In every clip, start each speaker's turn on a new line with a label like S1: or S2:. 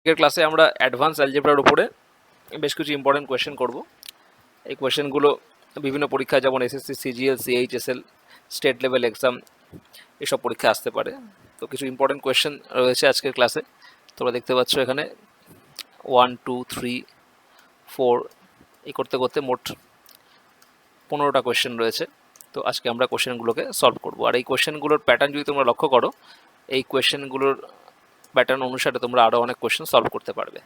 S1: আজকের ক্লাসে আমরা অ্যাডভান্স অ্যালজেব্রার উপরে বেশ কিছু ইম্পর্টেন্ট কোয়েশ্চেন করব। এই কোয়েশ্চেনগুলো বিভিন্ন পরীক্ষায় যেমন SSC, CGL, CHSL, state level exam এসব পরীক্ষায় আসতে পারে। তো কিছু ইম্পর্টেন্ট কোয়েশ্চেন রয়েছে আজকের ক্লাসে। তোমরা দেখতে পাচ্ছ এখানে 1, 2, 3, 4 এই করতে করতে মোট 15টা কোয়েশ্চেন রয়েছে। তো আজকে আমরা কোয়েশ্চেনগুলোকে সলভ করব। আর এই কোয়েশ্চেনগুলোর প্যাটার্ন যদি তোমরা লক্ষ্য করো, এই কোয়েশ্চেনগুলোর প্যাটার্ন অনুসারে তোমরা আরও অনেক কোয়েশ্চেন সলভ করতে পারবে।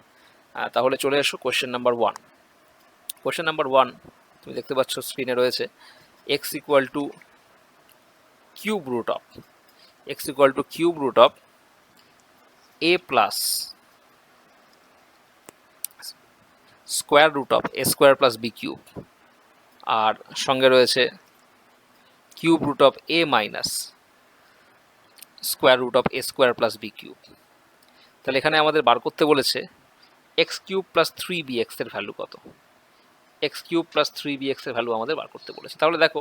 S1: তাহলে চলে এসো কোয়েশ্চেন নাম্বার 1। কোয়েশ্চেন নাম্বার 1 তুমি দেখতে পাচ্ছ স্ক্রিনে রয়েছে x equal to cube root of a plus square root of a square plus b cube, আর সঙ্গে রয়েছে cube root of a minus square root of a square plus b cube. তাহলে এখানে আমাদের বার করতে বলেছে এক্স কিউব প্লাস 3bx এর value কত। এক্স কিউব প্লাস 3bx এর ভ্যালু আমাদের বার করতে বলেছে। তাহলে দেখো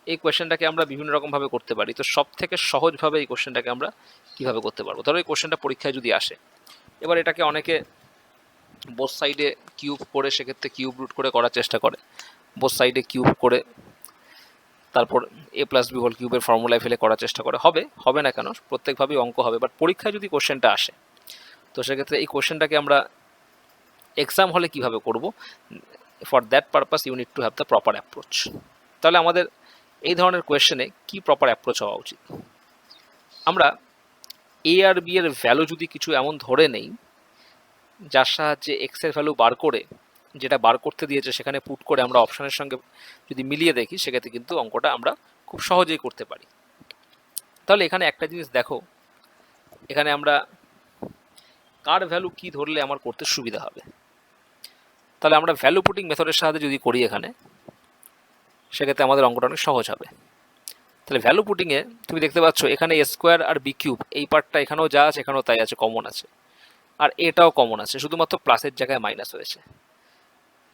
S1: এই কোয়েশ্চেনটাকে আমরা বিভিন্ন রকমভাবে করতে পারি। তো সব থেকে সহজভাবে এই কোয়েশ্চেনটাকে আমরা কীভাবে করতে পারবো, ধরো এই কোয়েশ্চেনটা পরীক্ষায় যদি আসে, এবার এটাকে অনেকে বোথ সাইডে কিউব করে, সেক্ষেত্রে কিউব রুট করে করার চেষ্টা করে। বোথ সাইডে কিউব করে তারপর a প্লাস বি হোল কিউবের ফর্মুলায় ফেলে করার চেষ্টা করে। হবে না কেন, প্রত্যেকভাবেই অঙ্ক হবে। বাট পরীক্ষায় যদি কোয়েশ্চেনটা আসে, তো সেক্ষেত্রে এই কোয়েশ্চেনটাকে আমরা এক্সাম হলে কীভাবে করব, for that purpose you need to have the proper approach. তাহলে আমাদের এই ধরনের কোয়েশ্চেনে কি প্রপার অ্যাপ্রোচ হওয়া উচিত? আমরা এ আর বি এর ভ্যালু যদি কিছু এমন ধরে নেই যার সাহায্যে এক্স এর ভ্যালু বার করে, যেটা বার করতে দিয়েছে সেখানে পুট করে আমরা অপশানের সঙ্গে যদি মিলিয়ে দেখি, সেক্ষেত্রে কিন্তু অঙ্কটা আমরা খুব সহজেই করতে পারি। তাহলে এখানে একটা জিনিস দেখো, এখানে আমরা কার ভ্যালু কি ধরলে আমার করতে সুবিধা হবে। তাহলে আমরা ভ্যালু পুটিং মেথডের সাহায্যে যদি করি এখানে, সেক্ষেত্রে আমাদের অঙ্কটা অনেক সহজ হবে। তাহলে ভ্যালু পুটিংয়ে তুমি দেখতে পাচ্ছ এখানে এ স্কোয়ার আর বি কিউব, এই পার্টটা এখানেও যা আছে এখানেও তাই আছে, কমন আছে। আর এটাও কমন আছে, শুধুমাত্র প্লাসের জায়গায় মাইনাস হয়েছে।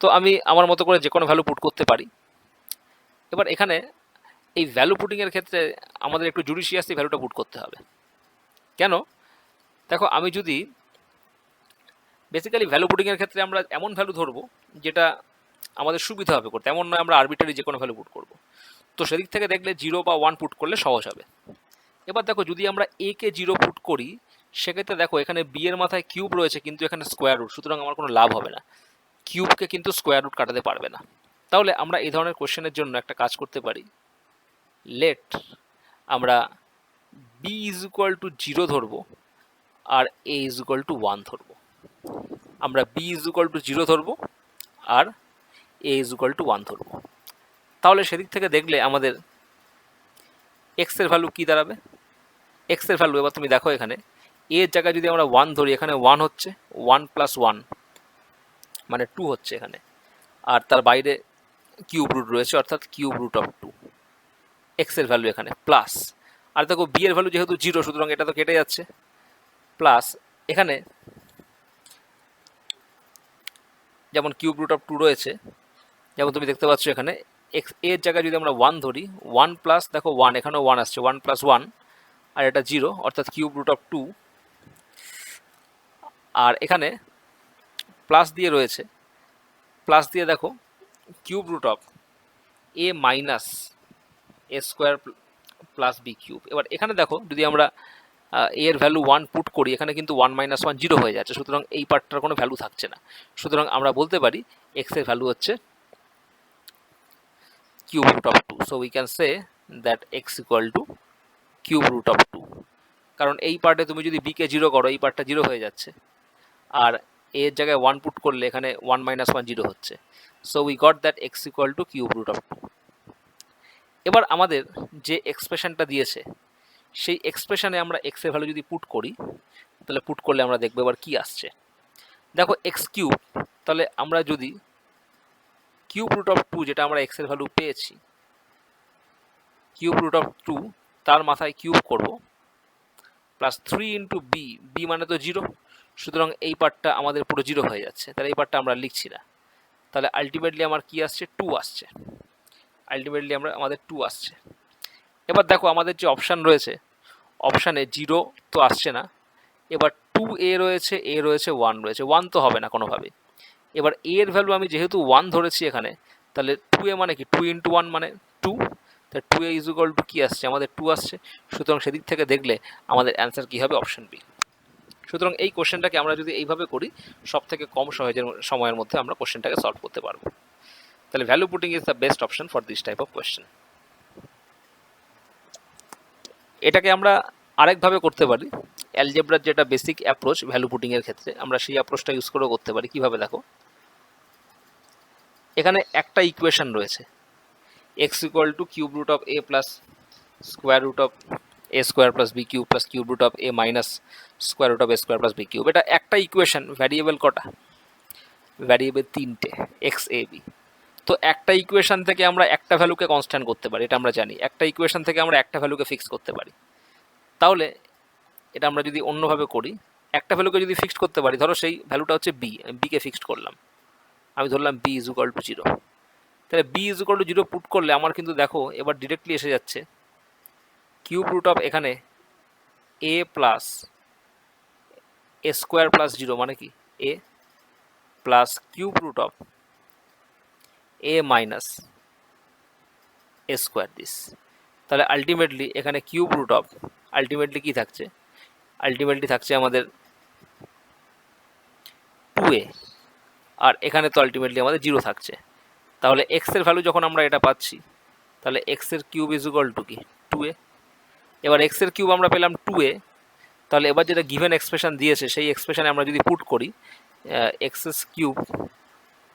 S1: তো আমি আমার মতো করে যে কোনো ভ্যালু পুট করতে পারি। এবার এখানে এই ভ্যালু পুটিংয়ের ক্ষেত্রে আমাদের একটু জুডিশিয়াসলি ভ্যালুটা পুট করতে হবে। কেন? দেখো, আমি যদি বেসিক্যালি ভ্যালু পুটিংয়ের ক্ষেত্রে আমরা এমন ভ্যালু ধরবো যেটা আমাদের সুবিধা হবে করতে, এমন নয় আমরা আরবিটারি যে কোনো ভ্যালু পুট করবো। তো সেদিক থেকে দেখলে 0 বা 1 পুট করলে সহজ হবে। এবার দেখো, যদি আমরা a কে 0 পুট করি, সেক্ষেত্রে দেখো এখানে b এর মাথায় কিউব রয়েছে কিন্তু এখানে স্কোয়ার রুট, সুতরাং আমার কোনো লাভ হবে না। কিউবকে কিন্তু স্কোয়ার রুট কাটাতে পারবে না। তাহলে আমরা এই ধরনের কোশ্চেনের জন্য একটা কাজ করতে পারি। লেট আমরা b ইজ ইকুয়াল টু 0 ধরবো আর a ইজ ইকুয়াল টু 1 ধরবো। আমরা b ইজ ইকুয়াল টু 0 ধরবো আর a ইজ ইকুয়াল টু 1 ধরবো। তাহলে সেদিক থেকে দেখলে আমাদের এক্স এর ভ্যালু কী দাঁড়াবে? এক্স এর ভ্যালু এবার তুমি দেখো, এখানে a এর জায়গায় যদি আমরা 1 ধরি, এখানে 1 হচ্ছে, 1 প্লাস 1 মানে 2 হচ্ছে এখানে, আর তার বাইরে কিউব রুট রয়েছে, অর্থাৎ কিউব রুট অফ 2। এক্স এর ভ্যালু এখানে প্লাস, আর দেখো বি এর ভ্যালু যেহেতু 0, সুতরাং এটা তো কেটে যাচ্ছে, প্লাস এখানে যেমন কিউব রুট অফ 2 রয়েছে, যেমন তুমি দেখতে পাচ্ছ এখানে এক্স এর জায়গায় যদি আমরা 1 ধরি, 1 প্লাস দেখো 1, এখানেও 1 আসছে, 1 প্লাস 1 আর এটা 0, অর্থাৎ কিউব রুট অফ 2। আর এখানে প্লাস দিয়ে রয়েছে, প্লাস দিয়ে দেখো cube root of a minus a square plus b cube. এবার এখানে দেখো যদি আমরা এর ভ্যালু 1 পুট করি, এখানে কিন্তু 1 মাইনাস 1 0 হয়ে যাচ্ছে, সুতরাং এই পার্টটার কোনো ভ্যালু থাকছে না। সুতরাং আমরা বলতে পারি এক্স এর ভ্যালু হচ্ছে cube root of 2। So we can say that x equal to cube root of 2, কারণ এই পার্টে তুমি যদি বিকে 0 করো, এই পার্টটা 0 হয়ে যাচ্ছে, আর এর জায়গায় 1 পুট করলে এখানে 1 মাইনাস 1 0 হচ্ছে। So we got that x equal to cube root of 2। এবার আমাদের যে এক্সপ্রেশনটা দিয়েছে, সেই এক্সপ্রেশনে আমরা এক্স এর ভ্যালু যদি পুট করি, তাহলে পুট করলে আমরা দেখবো এবার কি আসছে। দেখো এক্স কিউব, তাহলে আমরা যদি কিউব রুট অফ 2, যেটা আমরা এক্স এর ভ্যালু পেয়েছি, কিউব রুট অফ 2 তার মাথায় কিউব করব, প্লাস 3 ইন্টু বি, বি মানে তো 0, সুতরাং এই পার্টটা আমাদের পুরো 0 হয়ে যাচ্ছে, তাহলে এই পার্টটা আমরা লিখছি না। তাহলে আলটিমেটলি আমার কি আসছে? 2 আসছে। আলটিমেটলি আমাদের 2 আসছে। এবার দেখো আমাদের যে অপশান রয়েছে, অপশানে 0 তো আসছে না, এবার 2a রয়েছে, a রয়েছে, 1 রয়েছে, 1 তো হবে না কোনোভাবে। এবার a এর ভ্যালু আমি যেহেতু 1 ধরেছি এখানে, তাহলে 2a মানে কি, 2 ইন্টু 1 মানে 2, তাহলে 2a ইজ ইকুয়াল টু কী আসছে, আমাদের 2 আসছে। সুতরাং সেদিক থেকে দেখলে আমাদের অ্যান্সার কী হবে, অপশন বি। সুতরাং এই কোশ্চেনটাকে আমরা যদি এইভাবে করি, সব থেকে কম সহজের সময়ের মধ্যে আমরা কোশ্চেনটাকে সলভ করতে পারবো। তাহলে value putting is the best option for this type of question. এটাকে আমরা আরেকভাবে করতে পারি, অ্যালজেব্রার যেটা বেসিক অ্যাপ্রোচ ভ্যালু পুটিংয়ের ক্ষেত্রে, আমরা সেই অ্যাপ্রোচটা ইউজ করেও করতে পারি। কীভাবে দেখো, এখানে একটা ইকুয়েশন রয়েছে, x equal to cube root of a plus square root of a square plus b cube plus cube root of A minus square root of a square plus b cube. এটা একটা equation, variable কটা, variable 3টে, x a b. তো একটা equation থেকে আমরা একটা ভ্যালুকে constant করতে পারি, এটা আমরা জানি। একটা ইকুয়েশন থেকে আমরা একটা ভ্যালুকে ফিক্স করতে পারি। তাহলে এটা আমরা যদি অন্যভাবে করি, একটা ভ্যালুকে যদি ফিক্সড করতে পারি, ধরো সেই ভ্যালুটা হচ্ছে বি, আমি বিকে ফিক্সড করলাম, আমি ধরলাম বি ইজ ইকুয়াল টু 0। তাহলে b is equal to 0 put করলে আমার কিন্তু দেখো এবার ডিরেক্টলি এসে যাচ্ছে কিউব রুট অফ এখানে A plus A square plus 0 মানে কি A plus cube root of A minus A square this. তাহলে আলটিমেটলি এখানে কিউব রুট অফ আলটিমেটলি কী থাকছে, আলটিমেটলি থাকছে আমাদের 2a, আর এখানে তো আলটিমেটলি আমাদের 0 থাকছে। তাহলে এক্সের ভ্যালু যখন আমরা এটা পাচ্ছি, তাহলে এক্সের কিউব ইজ ইকুয়াল টু কি 2a। এবার এক্সের কিউব আমরা পেলাম 2a, তাহলে এবার যেটা গিভেন এক্সপ্রেশন দিয়েছে সেই এক্সপ্রেশনে আমরা যদি পুট করি এক্সএস কিউব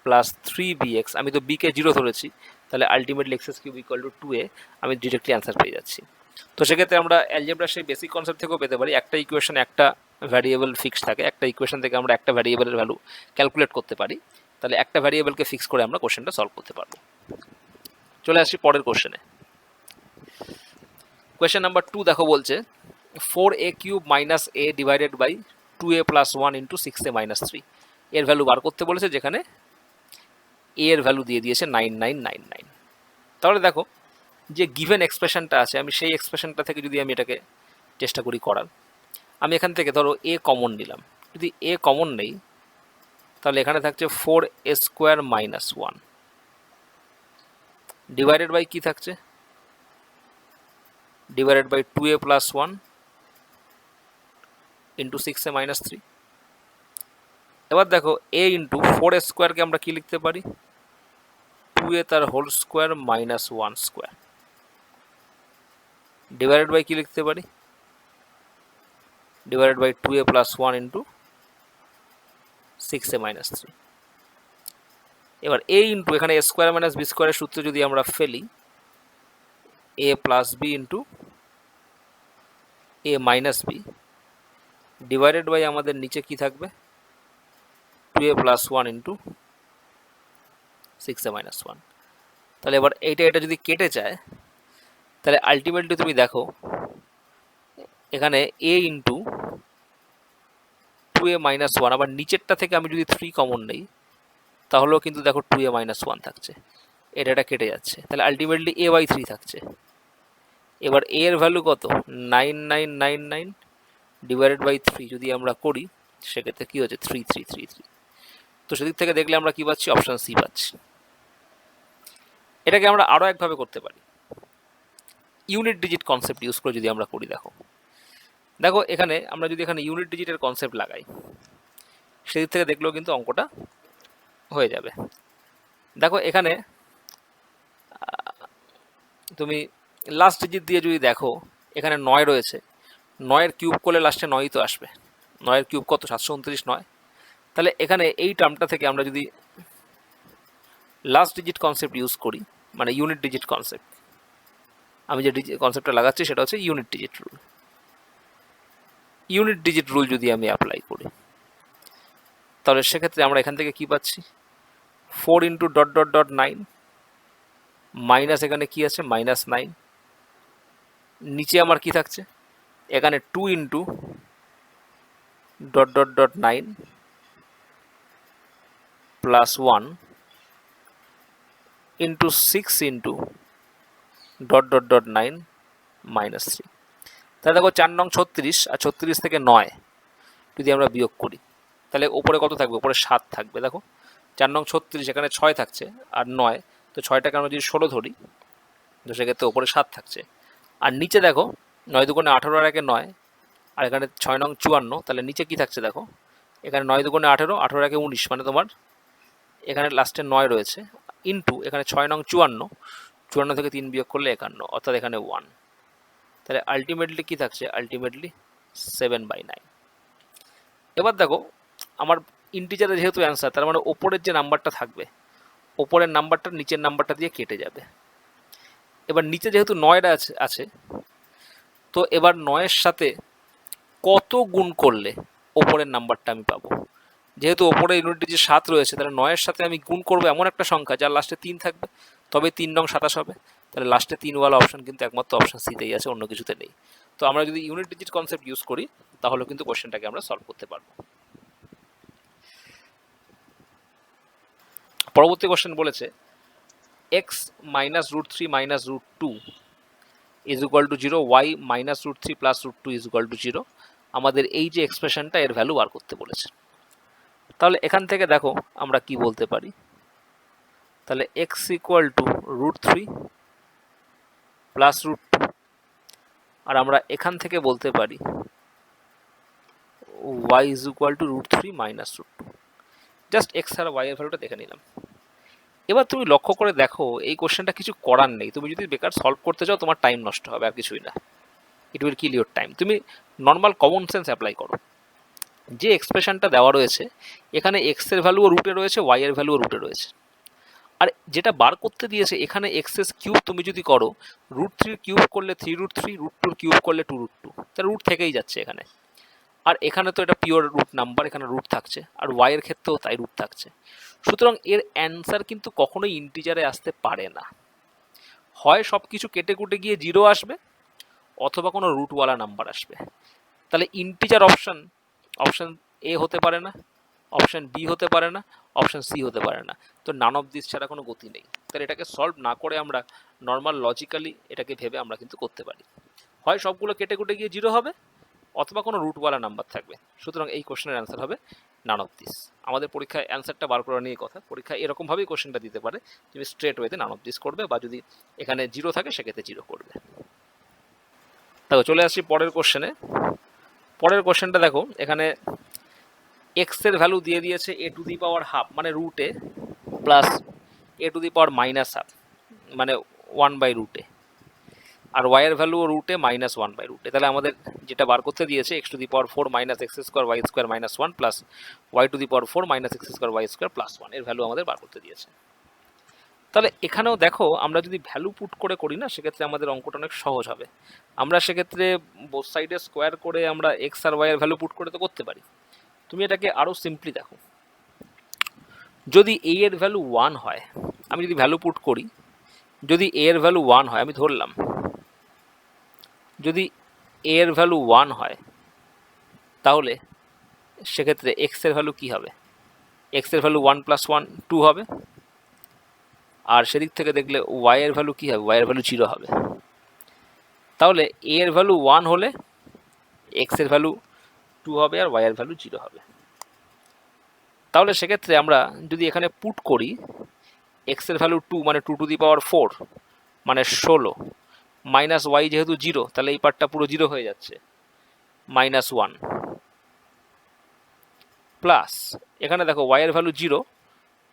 S1: প্লাস 3bx, আমি তো বিকে 0 ধরেছি, তাহলে ultimately x's cube equal to 2a, আমি ডিরেক্টলি অ্যান্সার পেয়ে যাচ্ছি। তো সেক্ষেত্রে আমরা অ্যালজেব্রার সেই বেসিক কনসেপ্ট থেকেও পেতে পারি, একটা ইকুয়েশনে একটা ভ্যারিয়েবল ফিক্স থাকে, একটা ইকুয়েশন থেকে আমরা একটা ভ্যারিয়েবলের ভ্যালু ক্যালকুলেট করতে পারি, তাহলে একটা ভ্যারিয়েবলকে ফিক্স করে আমরা কোশ্চেনটা সলভ করতে পারবো। চলে আসছি পরের কোশ্চেনে। কোয়েশ্চেন নাম্বার 2 দেখো, বলছে 4a cube minus a divided by 2a plus 1 into 6a minus 3 এর ভ্যালু বার করতে বলেছে, যেখানে a এর ভ্যালু দিয়ে দিয়েছে 9999। তাহলে দেখো যে গিভেন এক্সপ্রেশনটা আছে, আমি সেই এক্সপ্রেশনটা থেকে যদি আমি এটাকে চেষ্টা করি করার, আমি এখান থেকে ধরো a কমন নিলাম, যদি a কমন নেই তাহলে এখানে থাকছে 4a square minus 1 divided by কী থাকছে, divided by 2a plus 1 into 6a minus 3। এবার দেখো a ইন্টু 4a স্কোয়ারকে আমরা কি লিখতে পারি, 2a তার whole square minus 1 square divided by কি লিখতে পারি, divided by 2a plus 1 into 6a minus 3। এবার a ইন্টু এখানে a স্কোয়ার মাইনাস বি স্কোয়ারের সূত্র যদি আমরা ফেলি, a plus B into a minus b divided by আমাদের নিচে কি থাকবে 2a plus 1 into 6a minus 1। তাহলে এবার এটা যদি কেটে যায়, তাহলে আলটিমেটলি তুমি দেখো এখানে a ইন্টু 2a মাইনাস 1, আবার নিচেরটা থেকে আমি যদি 3 কমন নেই তাহলেও কিন্তু দেখো 2a মাইনাস 1 থাকছে, এটা কেটে যাচ্ছে, তাহলে আলটিমেটলি a বাই 3 থাকছে। এবার a এর ভ্যালু কত, 9999 ডিভাইডেড বাই 3 যদি আমরা করি, সেক্ষেত্রে কী হচ্ছে 3333। তো সেদিক থেকে দেখলে আমরা কী পাচ্ছি, অপশান সি পাচ্ছি। এটাকে আমরা আরও একভাবে করতে পারি, ইউনিট ডিজিট কনসেপ্ট ইউজ করে যদি আমরা করি। দেখো এখানে আমরা যদি এখানে ইউনিট ডিজিটের কনসেপ্ট লাগাই, সেদিক থেকে দেখলেও কিন্তু অঙ্কটা হয়ে যাবে। দেখো এখানে তুমি লাস্ট ডিজিট দিয়ে যদি দেখো, এখানে 9 রয়েছে, 9-এর কিউব করলে লাস্টে 9ই তো আসবে, 9-এর কিউব কত 729 9। তাহলে এখানে এই টার্মটা থেকে আমরা যদি লাস্ট ডিজিট কনসেপ্ট ইউজ করি, মানে ইউনিট ডিজিট কনসেপ্ট, আমি যে কনসেপ্টটা লাগাচ্ছি সেটা হচ্ছে unit digit rule. Unit digit rule যদি আমি অ্যাপ্লাই করি, তাহলে সেক্ষেত্রে আমরা এখান থেকে কি পাচ্ছি, 4 into dot dot dot 9 minus এখানে কি আছে মাইনাস 9, নিচে আমার কি থাকছে এখানে 2 into dot dot dot 9 plus 1 into 6 into dot dot dot 9 minus 3। তাহলে দেখো 4 নং 36, আর 36 থেকে 9, যদি আমরা বিয়োগ করি তাহলে ওপরে কত থাকবে? ওপরে 7 থাকবে। দেখো 4 নং 36, এখানে 6 থাকছে আর 9, তো 6টাকে আমরা যদি 16 ধরি তো সেক্ষেত্রে ওপরে 7 থাকছে। আর নিচে দেখো 9 দুগুণে 18 আর 1 9, আর এখানে 6 নং 54, তাহলে নিচে কি থাকছে দেখো, এখানে 9 দুগুণে 18, 18 আর 1 19, মানে তোমার এখানে লাস্টে 9 রয়েছে, ইন্টু এখানে 6 নং 54, 54 থেকে 3 বিয়োগ করলে 51, অর্থাৎ এখানে 1। তাহলে আলটিমেটলি কি থাকছে? আলটিমেটলি 7/9। এবার দেখো আমার ইন্টিজারে যেহেতু অ্যান্সার, তার মানে ওপরের যে নাম্বারটা থাকবে, ওপরের নাম্বারটা নিচের নাম্বারটা দিয়ে কেটে যাবে। এবার নিচে যেহেতু 9টা আছে, তো এবার 9-এর সাথে কত গুণ করলে ওপরের নাম্বারটা আমি পাবো? যেহেতু ওপরে ইউনিট ডিজিট 7 রয়েছে, তাহলে 9-এর সাথে আমি গুণ করবো এমন একটা সংখ্যা যার লাস্টে 3 থাকবে, তবে 3 নং 27 হবে। তাহলে লাস্টে 3ওয়ালা অপশন কিন্তু একমাত্র অপশন সিতেই আছে, অন্য কিছুতে নেই। তো আমরা যদি ইউনিট ডিজিট কনসেপ্ট ইউজ করি তাহলে কিন্তু কোশ্চেনটাকে আমরা সলভ করতে পারবো। পরবর্তী কোশ্চেন বলেছে x minus √3 minus √2 is equal to 0, y minus √3 plus √2 is equal to 0। আমাদের এই যে এক্সপ্রেশনটা, এর ভ্যালু বার করতে বলেছে। তাহলে এখান থেকে দেখো আমরা কি বলতে পারি, তাহলে x equal to √3 plus √2, আর আমরা এখান থেকে বলতে পারি y is equal to √3 minus √2। Just x আর y এর ভ্যালুটা দেখে নিলাম। এবার তুমি লক্ষ্য করে দেখো এই কোশ্চেনটা কিছু করার নেই, তুমি যদি বেকার সলভ করতে চাও তোমার টাইম নষ্ট হবে, আর কিছুই না। It will kill your time. তুমি নর্মাল কমন সেন্স অ্যাপ্লাই করো। যে এক্সপ্রেশনটা দেওয়া রয়েছে এখানে x এর ভ্যালুও রুটে রয়েছে, y এর ভ্যালুও রুটে রয়েছে, আর যেটা বার করতে দিয়েছে এখানে x এর কিউব তুমি যদি করো, √3 কিউব করলে 3√3, √2 কিউব করলে 2√2, তার রুট থেকেই যাচ্ছে এখানে। আর এখানে তো এটা পিওর রুট নাম্বার, এখানে রুট থাকছে, আর y এর ক্ষেত্রেও তাই রুট থাকছে। সুতরাং এর অ্যান্সার কিন্তু কখনোই ইন্টিজারে আসতে পারে না। হয় সব কিছু কেটে কুটে গিয়ে 0 আসবে, অথবা কোনো রুটওয়ালা নাম্বার আসবে। তাহলে ইন্টিজার অপশন এ হতে পারে না, অপশন বি হতে পারে না, অপশন সি হতে পারে না। তো নান অফ দিস ছাড়া কোনো গতি নেই। তাহলে এটাকে সলভ না করে আমরা নর্মাল লজিক্যালি এটাকে ভেবে আমরা কিন্তু করতে পারি, হয় সবগুলো কেটে কুটে গিয়ে 0 হবে, অথবা কোনো রুটওয়ালা নাম্বার থাকবে। সুতরাং এই কোশ্চেনের অ্যান্সার হবে নান অফ দিস। আমাদের পরীক্ষায় অ্যান্সারটা বার করা নিয়ে কথা, পরীক্ষায় এরকমভাবেই কোশ্চেনটা দিতে পারে, তুমি স্ট্রেট ওয়েতে নান অফ দিস করবে, বা যদি এখানে 0 থাকে সেক্ষেত্রে 0 করবে। দেখো চলে আসছি পরের কোশ্চেনে। পরের কোশ্চেনটা দেখো, এখানে x এর ভ্যালু দিয়ে দিয়েছে a⁻½ মানে √a প্লাস a⁻−½ মানে 1/√a, আর y এর ভ্যালু √a মাইনাস 1/√a। তাহলে আমাদের যেটা বার করতে দিয়েছে x⁴ - x² y² - 1 plus y⁴ - x² y² + 1, এর ভ্যালু আমাদের বার করতে দিয়েছে। তাহলে এখানেও দেখো আমরা যদি ভ্যালু পুট করে করি না, সেক্ষেত্রে আমাদের অঙ্কটা অনেক সহজ হবে। আমরা সেক্ষেত্রে বোথ সাইডে স্কোয়ার করে আমরা x আর y এর ভ্যালু পুট করে তো করতে পারি। তুমি এটাকে আরও সিম্পলি দেখো, যদি a এর ভ্যালু 1 হয়, আমি যদি ভ্যালু পুট করি, যদি a এর ভ্যালু 1 হয়, আমি ধরলাম যদি a এর ভ্যালু 1 হয়, তাহলে সেক্ষেত্রে x এর ভ্যালু কী হবে? x এর ভ্যালু 1 + 1 2 হবে, আর সেদিক থেকে দেখলে y এর ভ্যালু কী হবে? y এর ভ্যালু 0 হবে। তাহলে a এর ভ্যালু 1 হলে x এর ভ্যালু 2 হবে, আর y এর ভ্যালু 0 হবে। তাহলে সেক্ষেত্রে আমরা যদি এখানে পুট করি x এর ভ্যালু 2 মানে 2⁴ মানে 16, মাইনাস y যেহেতু 0, তাহলে এই পার্টটা পুরো 0 হয়ে যাচ্ছে, -1 প্লাস এখানে দেখো y এর ভ্যালু 0,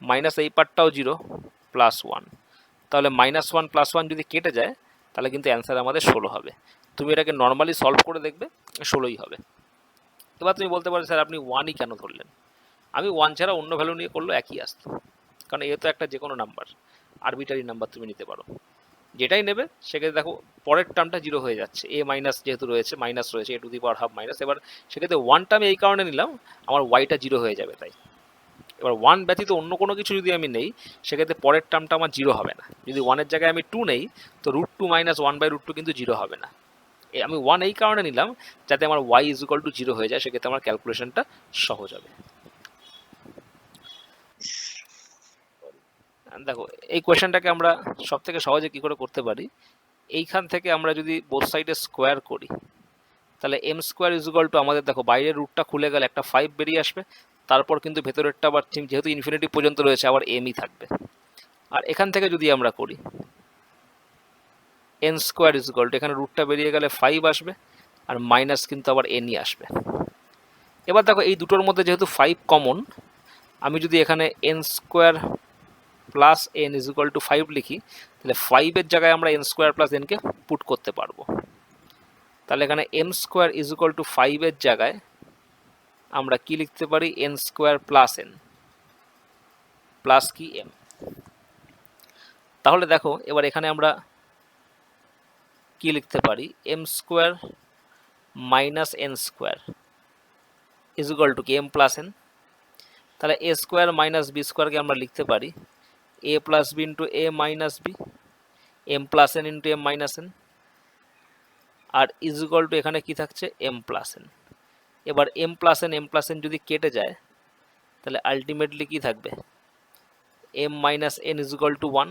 S1: মাইনাস এই পার্টটাও 0 +1, তাহলে -1 + 1 যদি কেটে যায় তাহলে কিন্তু অ্যান্সার আমাদের 16 হবে। তুমি এটাকে নর্মালি সলভ করে দেখবে 16ই হবে। এবার তুমি বলতে পারো স্যার আপনি 1ই কেন ধরলেন? আমি 1 ছাড়া অন্য ভ্যালু নিয়ে করলেও একই আসতো, কারণ এ তো একটা যে কোনো নাম্বার, আরবিটারি নাম্বার তুমি নিতে পারো, যেটাই নেবে সেক্ষেত্রে দেখো পরের টার্মটা 0 হয়ে যাচ্ছে, a মাইনাস যেহেতু রয়েছে, মাইনাস রয়েছে a⁻½ মাইনাস, এবার সেক্ষেত্রে 1টা আমি এই কারণে নিলাম আমার y-টা 0 হয়ে যাবে তাই। এবার 1 ব্যতীত অন্য কোনো কিছু যদি আমি নেই, সেক্ষেত্রে পরের টার্মটা আমার 0 হবে না। যদি 1-এর জায়গায় আমি 2 নেই, তো √2 - 1/√2 কিন্তু 0 হবে না। আমি 1 এই কারণে নিলাম যাতে আমার y = 0 হয়ে যায়, সেক্ষেত্রে আমার ক্যালকুলেশনটা সহজ হবে। দেখো এই কোয়েশ্চেনটাকে আমরা সব থেকে সহজে কী করে করতে পারি, এইখান থেকে আমরা যদি বোথ সাইডে স্কোয়ার করি, তাহলে m square is equal to আমাদের দেখো বাইরের রুটটা খুলে গেলে একটা 5 বেরিয়ে আসবে, তারপর কিন্তু ভেতরেরটা আবার যেহেতু ইনফিনিটি পর্যন্ত রয়েছে আবার এমই থাকবে। আর এখান থেকে যদি আমরা করি N square is equal to, এখানে রুটটা বেরিয়ে গেলে 5 আসবে আর মাইনাস কিন্তু আবার এনই আসবে। এবার দেখো এই দুটোর মধ্যে যেহেতু 5 কমন, আমি যদি এখানে N square plus N is equal to 5 লিখি, তাহলে 5-এর জায়গায় আমরা এন স্কোয়ার প্লাস এনকে পুট করতে পারবো। তাহলে এখানে M square is equal to 5-এর জায়গায় আমরা কি লিখতে পারি, N square plus N plus কি এম। তাহলে দেখো এবার এখানে আমরা কি লিখতে পারি, M square minus N square is equal to কি এম প্লাস এন। তাহলে এ স্কোয়ার মাইনাস বি স্কোয়ারকে আমরা লিখতে পারি A plus B into A minus B, M plus N into M minus N, আর ইজ ইকুয়াল টু এখানে কি থাকছে এম প্লাস এন। এবার এম প্লাস এন যদি কেটে যায় তাহলে আলটিমেটলি কি থাকবে, M minus N is equal to 1।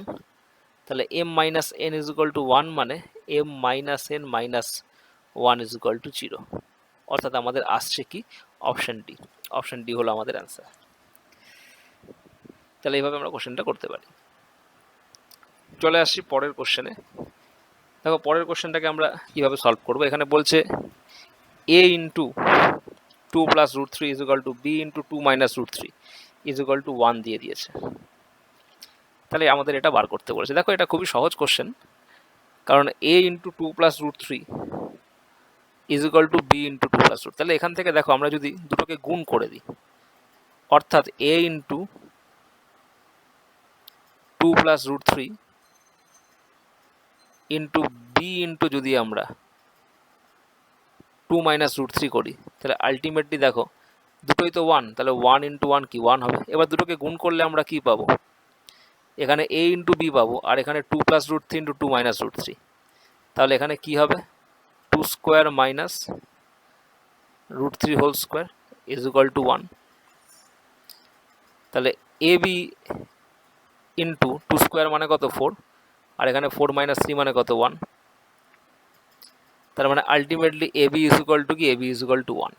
S1: তাহলে M minus N is equal to 1 মানে M minus N minus 1 is equal to 0, অর্থাৎ আমাদের আসছে কি অপশন ডি। অপশন ডি হলো আমাদের অ্যান্সার। তাহলে এইভাবে আমরা কোশ্চেনটা করতে পারি। চলে আসছি পরের কোশ্চেনে। দেখো পরের কোশ্চেনটাকে আমরা কীভাবে সলভ করবো। এখানে বলছে A into 2 plus root 3 is equal to B into 2 minus root 3 is equal to 1 দিয়ে দিয়েছে। তাহলে আমাদের এটা বার করতে বলেছে। দেখো এটা খুবই সহজ কোশ্চেন, কারণ A into 2 plus root 3 is equal to B into 2 plus root. তাহলে এখান থেকে দেখো আমরা যদি দুটোকে গুণ করে দিই, অর্থাৎ A into 2 plus root 3 into B into যদি আমরা 2 মাইনাস রুট 3 করি, তাহলে আলটিমেটলি দেখো দুটোই তো 1, তাহলে 1 ইন্টু 1 কি 1 হবে। এবার দুটোকে গুণ করলে আমরা কি পাবো, এখানে এ ইন্টু বি পাবো আর এখানে 2 plus root 3 into 2 minus root 3। তাহলে এখানে কি হবে 2 square minus root 3 whole square is equal to 1। তাহলে এ বি ইন্টু 2 স্কোয়ার মানে কত 4, আর এখানে 4 মাইনাস 3 মানে কত 1। তার মানে ultimately A B is equal to কি, A B is equal to 1।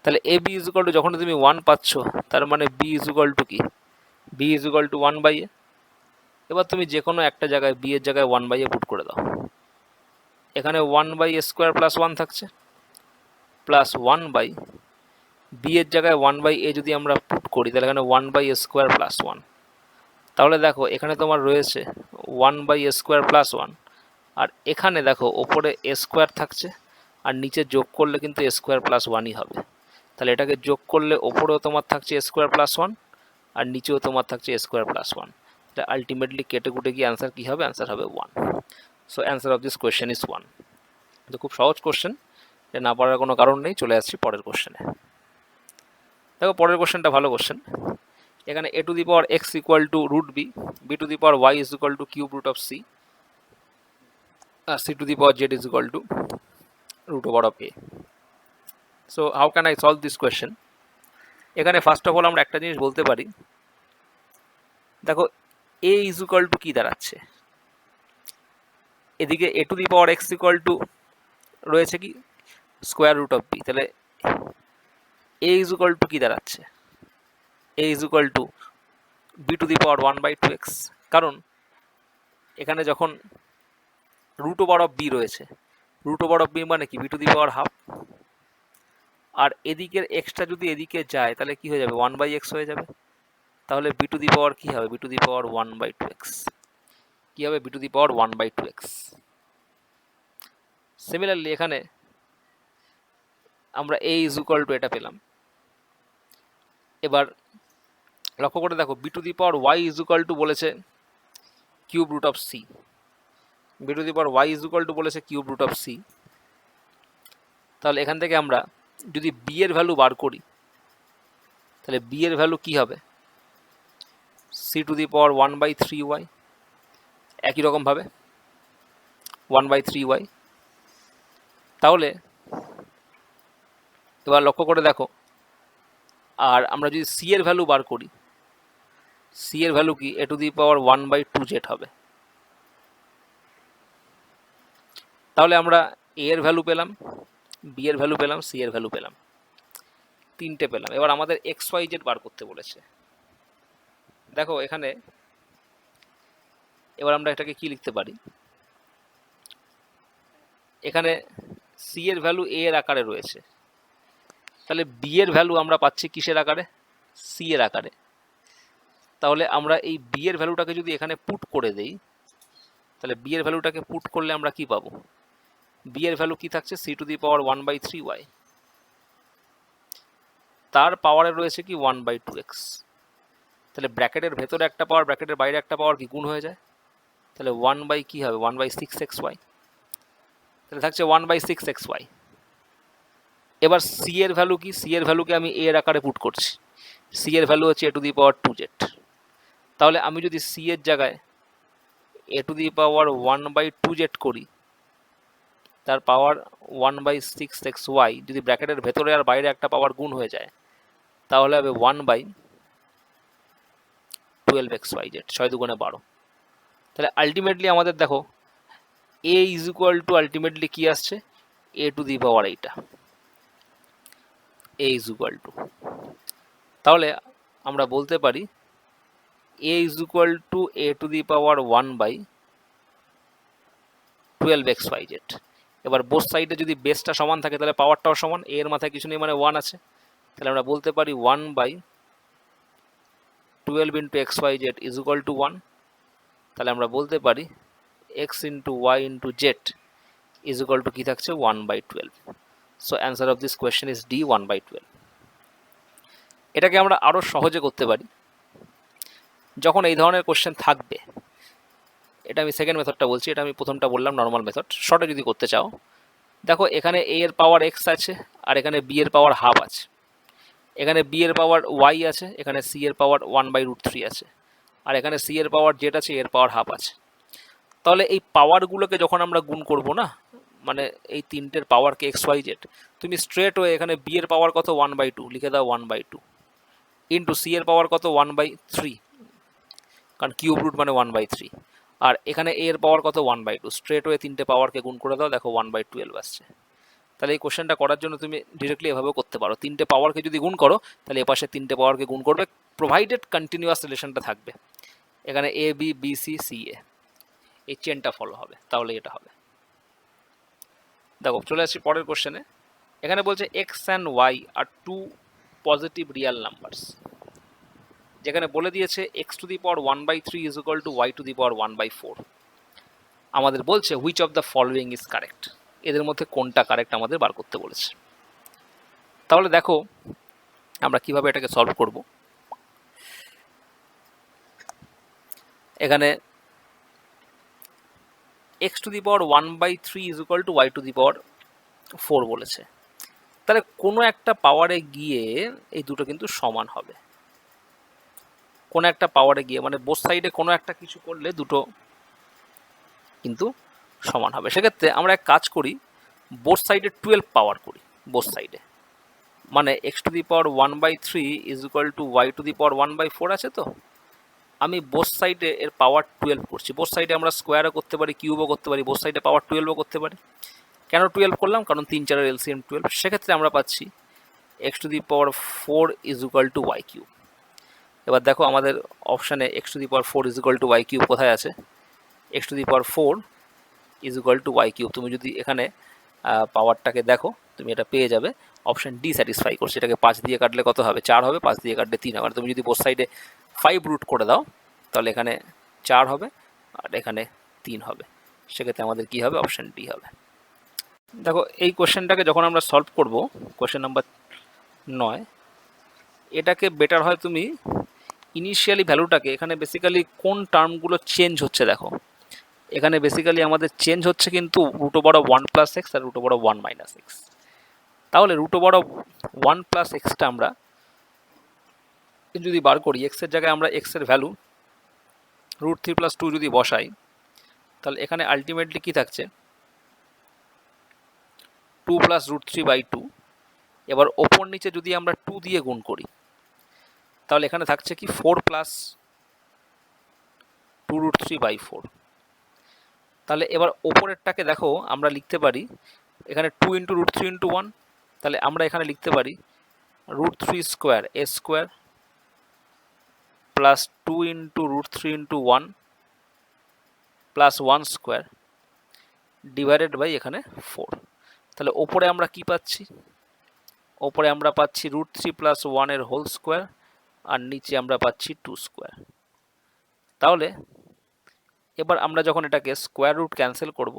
S1: তাহলে A B is equal to যখন তুমি 1 পাচ্ছ, তার মানে বি ইজ ইকুয়াল টু কি, B is equal to 1 by A. এবার তুমি যে কোনো একটা জায়গায় বি এর জায়গায় 1 বাই এ পুট করে দাও। এখানে 1 বাই এ স্কোয়ার প্লাস 1 থাকছে, প্লাস 1 বাই বি এর জায়গায় 1 বাই এ যদি আমরা পুট করি, তাহলে এখানে 1 বাই এ স্কোয়ার প্লাস 1। তাহলে দেখো এখানে তোমার রয়েছে 1 বাই এ স্কোয়ার প্লাস 1, আর এখানে দেখো ওপরে এ স্কোয়ার থাকছে আর নিচে যোগ করলে কিন্তু এ স্কোয়ার প্লাস 1ই হবে। তাহলে এটাকে যোগ করলে ওপরেও তোমার থাকছে এ স্কোয়ার প্লাস 1 আর নিচেও তোমার থাকছে এ স্কোয়ার প্লাস 1। এটা আলটিমেটলি কেটে কুটে গিয়ে অ্যান্সার কী হবে, অ্যান্সার হবে 1। So answer of this question is 1। তো খুব সহজ কোশ্চেন, এটা না পারার কোনো কারণ নেই। চলে আসছি পরের কোশ্চেনে। দেখো পরের কোশ্চেনটা ভালো কোশ্চেন। এখানে A to the power X equal to root B, B to the power Y is equal to cube root of C, আর C to the power Z is equal to root over of A. So how can I solve this question. এখানে first of all আমরা একটা জিনিস বলতে পারি, দেখো A is equal to কী দাঁড়াচ্ছে, এদিকে A to the power X equal to রয়েছে কি স্কোয়ার রুট অফ বি, তাহলে এ ইজ ইকুয়াল টু কী দাঁড়াচ্ছে, A is equal to B to the power 1/2x। কারণ এখানে যখন রুট ওভার অফ বি রয়েছে, রুট ওভার অফ বি মানে কি B to the power half, আর এদিকের এক্সটা যদি এদিকে যায় তাহলে কি হয়ে যাবে 1/x হয়ে যাবে। তাহলে বি টু দি পাওয়ার কী হবে, b to the power 1/2x কী হবে, b to the power 1/2x। Similarly এখানে আমরা এ ইজ ইকুয়াল টু এটা পেলাম। এবার লক্ষ্য করে দেখো B to the power Y is equal to বলেছে cube root of C, B to the power Y is equal to বলেছে কিউব রুট অফ সি। তাহলে এখান থেকে আমরা যদি বি এর ভ্যালু বার করি, তাহলে বি এর ভ্যালু কী হবে, C to the power 1/3y, একই রকমভাবে 1/3y। তাহলে এবার লক্ষ্য করে দেখো, আর আমরা যদি সি এর ভ্যালু বার করি, সি এর ভ্যালু কি এ টু দি পাওয়ার 1/2z হবে। তাহলে আমরা এ এর ভ্যালু পেলাম বি এর ভ্যালু পেলাম, সি এর ভ্যালু পেলাম, তিনটে পেলাম। এবার আমাদের এক্স ওয়াই জেড বার করতে বলেছে। দেখো এখানে এবার আমরা এটাকে কি লিখতে পারি, এখানে সি এর ভ্যালু এ এর আকারে রয়েছে, তাহলে বি এর ভ্যালু আমরা পাচ্ছি কিসের আকারে, সি এর আকারে। তাহলে আমরা এই বি এর ভ্যালুটাকে যদি এখানে পুট করে দেই, তাহলে বি এর ভ্যালুটাকে পুট করলে আমরা কি পাবো, বি এর ভ্যালু কি থাকছে, C to the power 1/3y, তার পাওয়ারে রয়েছে কি 1/2x। তাহলে ব্র্যাকেটের ভেতরে একটা পাওয়ার, ব্র্যাকেটের বাইরে একটা পাওয়ার কি গুণ হয়ে যায়, তাহলে 1 কি হবে 1/6xy, তাহলে থাকছে 1/6xy। এবার সি এর ভ্যালু কি, সি এর ভ্যালুকে আমি এ এর আকারে পুট করছি, সি এর ভ্যালু হচ্ছে এ টু দি পাওয়ার 2z। তাহলে আমি যদি সি এর জায়গায় এ টু দি পাওয়ার 1/2z করি, তার পাওয়ার 1/6xy, যদি ব্র্যাকেটের ভেতরে আর বাইরে একটা পাওয়ার গুণ হয়ে যায়, তাহলে হবে 1/12xyz, 6 দুগুণে 12। তাহলে আলটিমেটলি আমাদের দেখো A is equal two ultimately কি আসছে, এ টু দি পাওয়ার এইটা, এ ইজ ইকুয়াল টু, তাহলে আমরা বলতে পারি A is equal to A to the power 1/12xyz। এবার বোথ সাইডে যদি বেসটা সমান থাকে তাহলে পাওয়ারটাও সমান, এ এর মাথায় কিছু নেই মানে 1 আছে, তাহলে আমরা বলতে পারি 1/12 into xyz is equal to 1। তাহলে আমরা বলতে পারি x into y into z is equal to কি থাকছে 1/12। So answer of this question is D, 1/12। এটাকে আমরা আরও সহজে করতে পারি, যখন এই ধরনের কোয়েশ্চেন থাকবে, এটা আমি সেকেন্ড মেথডটা বলছি, এটা আমি প্রথমটা বললাম নর্মাল মেথড, শর্টে যদি করতে চাও, দেখো এখানে এ এর পাওয়ার এক্স আছে, আর এখানে বি এর পাওয়ার হাফ আছে, এখানে বি এর পাওয়ার ওয়াই আছে, এখানে সি এর পাওয়ার 1/√3 আছে, আর এখানে সি এর পাওয়ার জেড আছে, এর পাওয়ার হাফ আছে। তাহলে এই পাওয়ারগুলোকে যখন আমরা গুণ করব না, মানে এই তিনটের পাওয়ারকে এক্স ওয়াই জেড, তুমি স্ট্রেট হয়ে এখানে বি এর পাওয়ার কত 1/2 লিখে দাও, 1/2 ইন্টু সি এর পাওয়ার কত 1/3, কারণ কিউব রুট মানে 1/3, আর এখানে এ এর পাওয়ার কত 1/2, স্ট্রেট হয়ে তিনটে পাওয়ারকে গুণ করে দাও, দেখো 1/12 আসছে। তাহলে এই কোশ্চেনটা করার জন্য তুমি ডিরেক্টলি এভাবেও করতে পারো, তিনটে পাওয়ারকে যদি গুণ করো তাহলে এপাশে তিনটে পাওয়ারকে গুণ করবে, প্রোভাইডেড কন্টিনিউয়াস রিলেশনটা থাকবে, এখানে A B B C C এ, এই চেনটা ফলো হবে, তাহলে এটা হবে। দেখো চলে আসছি পরের কোশ্চেনে। এখানে বলছে X and Y are two positive real numbers, যেখানে বলে দিয়েছে X to the power 1/3 is equal to Y to the power 1/4। আমাদের বলছে which of the following is correct, এদের মধ্যে কোনটা কারেক্ট আমাদের বার করতে বলেছে। তাহলে দেখো আমরা কিভাবে এটাকে সলভ করব। এখানে X to the power 1/3 is equal to Y to the power 4 বলেছে, তাহলে কোনো একটা পাওয়ারে গিয়ে এই দুটো কিন্তু সমান হবে, কোনো একটা পাওয়ারে গিয়ে মানে বোথ সাইডে কোনো একটা কিছু করলে দুটো কিন্তু সমান হবে। সেক্ষেত্রে আমরা এক কাজ করি, বোথ সাইডে 12 পাওয়ার করি, বোথ সাইডে, মানে X to the power 1/3 is equal to Y to the power 1/4 আছে, তো আমি বোথ সাইডে এর পাওয়ার 12 করছি। বোথ সাইডে আমরা স্কোয়ারও করতে পারি, কিউবও করতে পারি, বোথ সাইডে পাওয়ার 12ও করতে পারি। কেন 12 করলাম, কারণ 3 4 এলসিএম 12, সেক্ষেত্রে আমরা পাচ্ছি x to the power 4 is equal to y cube. এবার দেখো আমাদের অপশানে x to the power 4 is equal to y cube কোথায় আছে, x to the power 4 is equal to y cube. তুমি যদি এখানে পাওয়ারটাকে দেখো তুমি এটা পেয়ে যাবে, অপশান ডি স্যাটিসফাই করছে। এটাকে 5 দিয়ে কাটলে কত হবে, 4 হবে, 5 দিয়ে কাটলে 3 হবে। তুমি যদি বোথ সাইডে 5 রুট করে দাও তাহলে এখানে 4 হবে আর এখানে 3 হবে, সেক্ষেত্রে আমাদের কি হবে, অপশান ডি হবে। দেখো এই কোশ্চেনটাকে যখন আমরা সলভ করব, কোশ্চেন নাম্বার 9, এটাকে বেটার হয় তুমি ইনিশিয়ালি ভ্যালুটাকে, এখানে বেসিক্যালি কোন টার্মগুলো চেঞ্জ হচ্ছে দেখো, এখানে বেসিক্যালি আমাদের চেঞ্জ হচ্ছে কিন্তু root over of 1 plus x আর root over of 1 minus x. তাহলে রুট ওভার অফ 1 প্লাস এক্সটা আমরা যদি বার করি, এক্সের জায়গায় আমরা এক্সের ভ্যালু √3 + 2 যদি বসাই, তাহলে এখানে আলটিমেটলি কি থাকছে 2 + √3/2। এবার ওপর নিচে যদি আমরা 2 দিয়ে গুণ করি তাহলে এখানে থাকছে কি 4 + 2√3/4। তাহলে এবার ওপরেরটাকে দেখো আমরা লিখতে পারি এখানে 2 into root three into one, তাহলে আমরা এখানে লিখতে পারি root three square a square plus 2 into root three into one plus one square divided by এখানে 4। তাহলে ওপরে আমরা কি পাচ্ছি? ওপরে আমরা পাচ্ছি রুট থ্রি প্লাস ওয়ানের হোল স্কোয়ার, আর নিচে আমরা পাচ্ছি 2 স্কোয়ার। তাহলে এবার আমরা যখন এটাকে স্কোয়ার রুট ক্যান্সেল করব,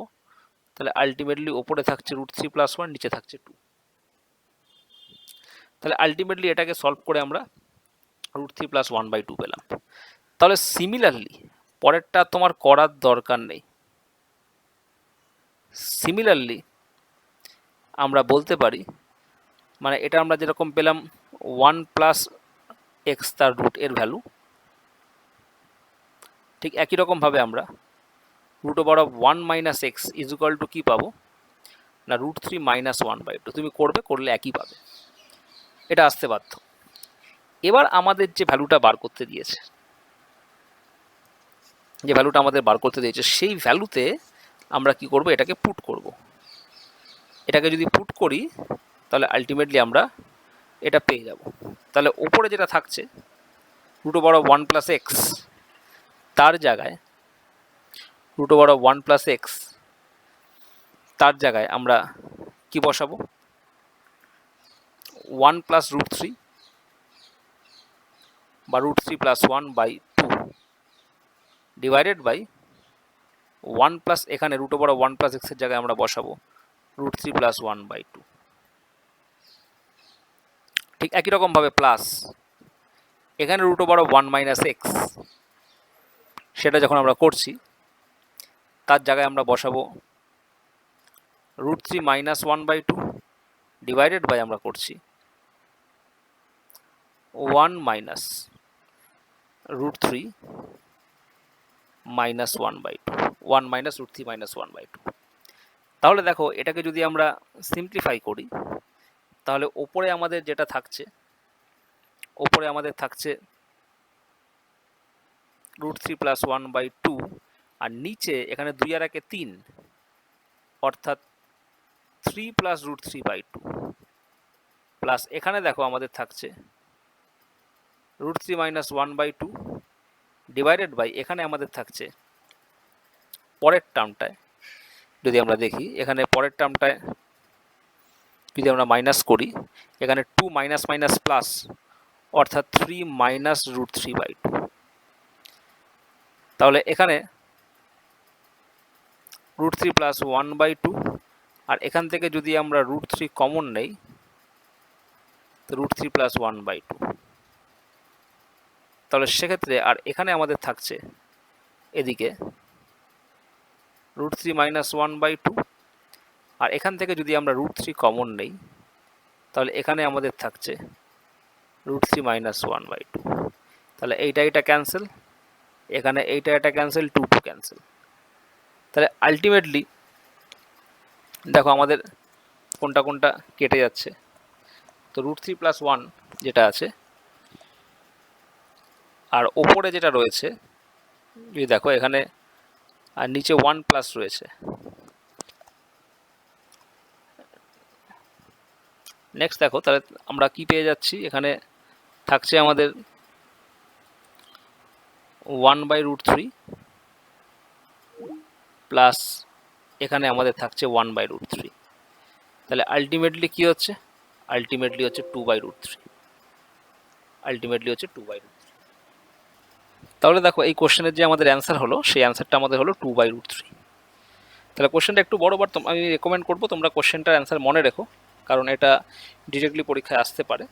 S1: তাহলে আলটিমেটলি ওপরে থাকছে রুট থ্রি প্লাস ওয়ান, নিচে থাকছে 2। তাহলে আলটিমেটলি এটাকে সলভ করে আমরা root three plus one by two পেলাম। তাহলে সিমিলারলি পরেরটা তোমার করার দরকার নেই। সিমিলারলি আমরা বলতে পারি, মানে এটা আমরা যেরকম পেলাম ওয়ান প্লাস এক্স তার রুট এর ভ্যালু, ঠিক একই রকমভাবে আমরা root over of one minus x is equal to কী পাবো না root three minus one by two. তুমি করলে একই পাবে, এটা আসতে বাধ্য। এবার আমাদের যে ভ্যালুটা বার করতে দিয়েছে, সেই ভ্যালুতে আমরা কি করব, এটাকে পুট করব। এটাকে যদি পুট করি তাহলে আলটিমেটলি আমরা এটা পেয়ে যাব। তাহলে ওপরে যেটা থাকছে root over of one plus x, তার জায়গায় root over of one plus x, তার জায়গায় আমরা কি বসাবো, ওয়ান প্লাস রুট থ্রি বা root three plus one by two divided by one plus, এখানে root over of one plus এক্সের জায়গায় আমরা বসাবো root three plus one by two. ঠিক একই রকমভাবে প্লাস এখানে root over of one minus x, সেটা যখন আমরা করছি তার জায়গায় আমরা বসাবো root three minus one by two divided by আমরা করছি one minus root three minus one by two, one minus root three minus one by two. তাহলে দেখো এটাকে যদি আমরা সিম্পলিফাই করি, তাহলে ওপরে আমাদের যেটা থাকছে, ওপরে আমাদের থাকছে root three plus one by two, আর নিচে এখানে দুই আর একে তিন, অর্থাৎ three plus root three by two, plus এখানে দেখো আমাদের থাকছে root three minus one by two divided by, এখানে আমাদের থাকছে পরের টার্মটায় যদি আমরা দেখি, এখানে পরের টার্মটায় যদি আমরা মাইনাস করি, এখানে টু মাইনাস মাইনাস প্লাস, অর্থাৎ three minus root three by two. তাহলে এখানে root three plus one by two, আর এখান থেকে যদি আমরা রুট থ্রি কমন নেই, তো root three plus one by two. তাহলে সেক্ষেত্রে আর এখানে আমাদের থাকছে এদিকে root three minus one by two, আর এখান থেকে যদি আমরা রুট থ্রি কমন নেই, তাহলে এখানে আমাদের থাকছে root three minus one by two. তাহলে এইটা ক্যান্সেল, এখানে এটা ক্যান্সেল, টু ক্যান্সেল। তাহলে আলটিমেটলি দেখো আমাদের কোনটা কোনটা কেটে যাচ্ছে। তো রুট থ্রি প্লাস ওয়ান যেটা আছে, আর ওপরে যেটা রয়েছে যদি দেখো এখানে, আর নিচে ওয়ান প্লাস রয়েছে। নেক্সট দেখো তাহলে আমরা কি পেয়ে যাচ্ছি, এখানে থাকছে আমাদের one by root three plus এখানে আমাদের থাকছে ওয়ান বাই রুট থ্রি। তাহলে আলটিমেটলি কি হচ্ছে, আলটিমেটলি হচ্ছে two by root three, ultimately হচ্ছে টু বাই রুট থ্রি। তাহলে দেখো এই কোশ্চেনের যে আমাদের অ্যান্সার হলো, সেই অ্যান্সারটা আমাদের হলো টু বাই রুট থ্রি। তাহলে কোশ্চেনটা একটু বড়, বাট আমি রেকমেন্ড করবো তোমরা কোশ্চেনটার অ্যান্সার মনে রেখো, কারণ এটা ডিরেক্টলি পরীক্ষায় আসতে পারে।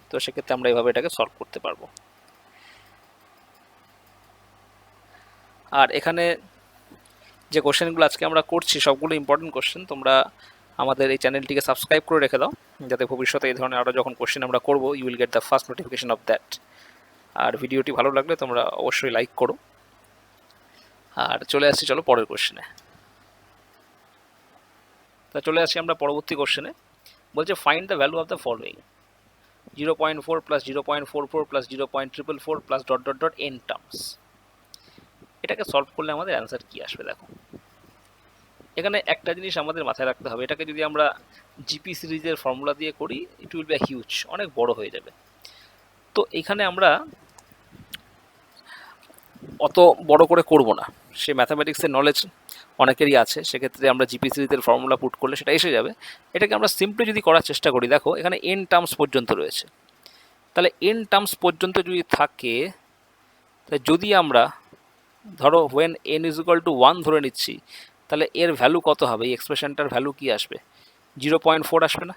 S1: তো সেক্ষেত্রে আমরা এইভাবে এটাকে সলভ করতে পারবো। আর এখানে যে কোশ্চেনগুলো আজকে আমরা করছি সবগুলো ইম্পর্টেন্ট কোশ্চেন। তোমরা আমাদের এই চ্যানেলটিকে সাবস্ক্রাইব করে রেখে দাও, যাতে ভবিষ্যতে এই ধরনের আরও যখন কোশ্চেন আমরা করবো, you will get the first notification of that. আর ভিডিওটি ভালো লাগলে তোমরা অবশ্যই লাইক করো। আর চলে আসছি চলো পরের কোশ্চেনে। তা চলে আসছি আমরা পরবর্তী কোশ্চেনে। বলছে find the value of the following 0.4 plus 0.44 plus 0.444 plus dot dot dot N terms. এটাকে সলভ করলে আমাদের অ্যান্সার কি আসবে দেখো। এখানে একটা জিনিস আমাদের মাথায় রাখতে হবে, এটাকে যদি আমরা জিপি সিরিজের ফর্মুলা দিয়ে করি ইট উইল বি হিউজ, অনেক বড় হয়ে যাবে। তো এখানে আমরা অত বড় করে করব না, সে ম্যাথামেটিক্সের নলেজ অনেকেরই আছে, সেক্ষেত্রে আমরা জিপি সিরিজের ফর্মুলা পুট করলে সেটা এসে যাবে। এটাকে আমরা সিম্পলি যদি করার চেষ্টা করি, দেখো এখানে এন টার্মস পর্যন্ত রয়েছে, তাহলে এন টার্মস পর্যন্ত যদি থাকে, তাহলে যদি আমরা ধরো when n is equal to 1 ধরে নিচ্ছি, তাহলে এর ভ্যালু কত হবে, এই এক্সপ্রেশনটার ভ্যালু কি আসবে, 0.4 আসবে না?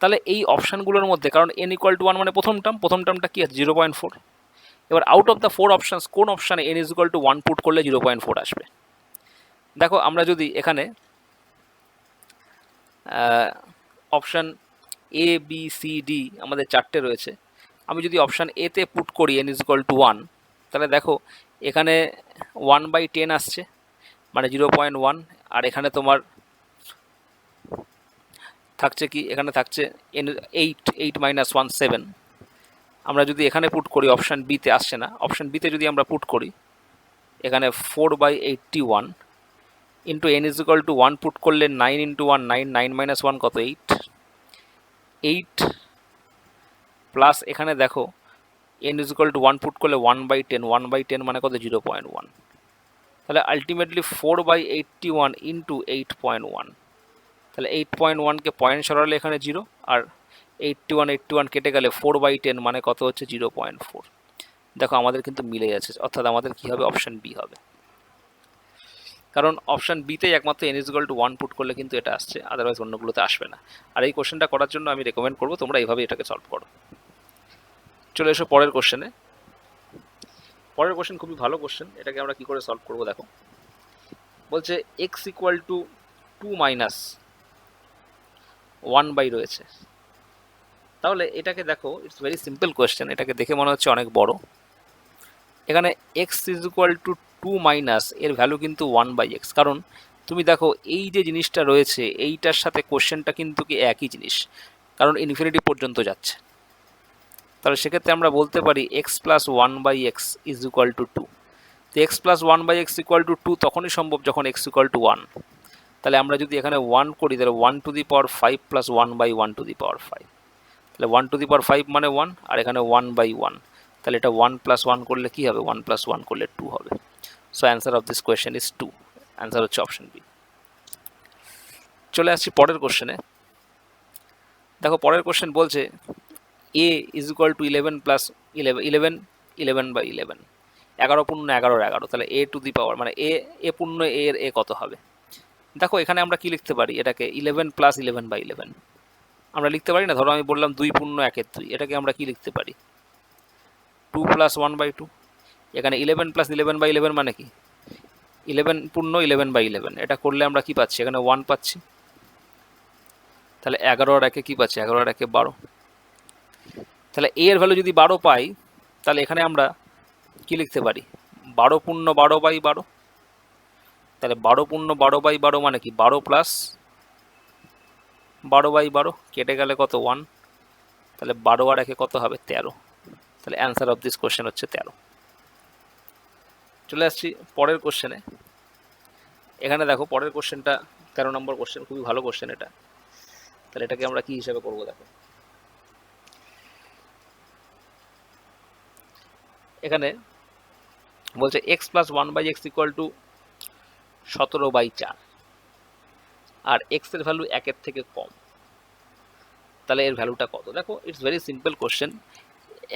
S1: তাহলে এই অপশানগুলোর মধ্যে, কারণ এন ইকুয়াল টু 1 মানে প্রথম টার্মটা কি আছে 0.4, এবার আউট অফ দ্য 4 অপশানস কোন অপশানে n is equal to 1 put করলে 0.4 আসবে? দেখো আমরা যদি এখানে option A B C D আমাদের চারটে রয়েছে, আমি যদি অপশান এতে পুট করি এন ইজ ইকুয়াল টু 1, তাহলে দেখো এখানে 1/10 আসছে মানে 0.1, আর এখানে তোমার থাকছে কি, এখানে থাকছে এন 8 মাইনাস 1 7। আমরা যদি এখানে পুট করি অপশান বিতে আসছে না, অপশান বিতে যদি আমরা পুট করি এখানে 4/81 into N is equal to 1 put করলে 9 ইন্টু 1 9, 9 মাইনাস 1 কত 8 প্লাস এখানে দেখো N is equal to 1 put করলে 1/10, 1/10 মানে কত 0.1, তাহলে আলটিমেটলি 4/81 ইন্টু 8.1, তাহলে 8.1কে পয়েন্ট সরালে এখানে 0, আর 81 কেটে গেলে 4/10 মানে কত হচ্ছে 0.4। দেখো আমাদের কিন্তু মিলে যাচ্ছে, অর্থাৎ আমাদের কি হবে, অপশান বি হবে, কারণ অপশান বিতে একমাত্র N is equal to 1 put করলে কিন্তু এটা আসছে, আদারওয়াইজ অন্যগুলোতে আসবে না। আর এই কোশ্চেনটা করার জন্য আমি রেকমেন্ড করবো তোমরা এইভাবে এটাকে সলভ করো। চলে এসো পরের কোশ্চেনে। পরের কোশ্চেন খুবই ভালো কোশ্চেন, এটাকে আমরা কি করে সলভ করবো দেখো। বলছে x equal to 2 minus 1 by রয়েছে, তাহলে এটাকে দেখো ইটস ভেরি সিম্পল কোয়েশ্চেন, এটাকে দেখে মনে হচ্ছে অনেক বড়। এখানে x is equal to 2 minus এর ভ্যালু কিন্তু 1/x, কারণ তুমি দেখো এই যে জিনিসটা রয়েছে এইটার সাথে কোশ্চেনটা কিন্তু কি একই জিনিস, কারণ ইনফিনিটি পর্যন্ত যাচ্ছে। তাহলে সেক্ষেত্রে আমরা বলতে পারি x plus 1/x is equal to 2। তো x plus 1/x equal to 2 তখনই সম্ভব যখন এক্স ইকুয়াল টু 1। তাহলে আমরা যদি এখানে 1 করি তাহলে 1 to the power 5 plus 1/1 to the power 5, তাহলে 1 টু দি পাওয়ার 5 মানে 1, আর এখানে 1/1, তাহলে এটা 1 প্লাস 1 করলে কি হবে, 1 প্লাস 1 করলে 2 হবে। So answer of this question is 2, answer হচ্ছে অপশন বি। চলে আসছি পরের কোশ্চেনে। দেখো পরের কোশ্চেন বলছে এ ইজ ইকুয়াল টু 11 প্লাস 11/11, 11 পূর্ণ 11, তাহলে এ টু দি পাওয়ার মানে এ পূর্ণ এর এ কত হবে? দেখো এখানে আমরা কি লিখতে পারি, এটাকে 11 প্লাস 11/11 আমরা লিখতে পারি না, ধরো আমি বললাম 2 পূর্ণ 1/2, এটাকে আমরা কি লিখতে পারি 2 প্লাস 1/2। এখানে 11 প্লাস 11/11 মানে কি 11 পূর্ণ 11/11, এটা করলে আমরা কি পাচ্ছি, এখানে 1 পাচ্ছি, তাহলে 11 আর 1 কি পাচ্ছি, 11 আর 1 12। তাহলে এ এর ভ্যালু যদি 12 পাই, তাহলে এখানে আমরা কি লিখতে পারি 12 পূর্ণ 12/12, তাহলে 12 পূর্ণ 12/12 মানে কি 12 প্লাস 12/12, কেটে গেলে কত 1, তাহলে 12 আর 1 কত হবে 13, তাহলে অ্যান্সার অফ দিস কোশ্চেন হচ্ছে 13। চলে আসছি পরের কোশ্চেনে। এখানে দেখো পরের কোশ্চেনটা 13 নম্বর কোশ্চেন, খুবই ভালো কোশ্চেন এটা। তাহলে এটাকে আমরা কি হিসাবে করবো দেখো, এখানে বলছে x plus 1/x equal to 17/4, আর এক্স এর ভ্যালু 1 থেকে কম, তাহলে এর ভ্যালুটা কত? দেখো ইটস ভেরি সিম্পল কোশ্চেন,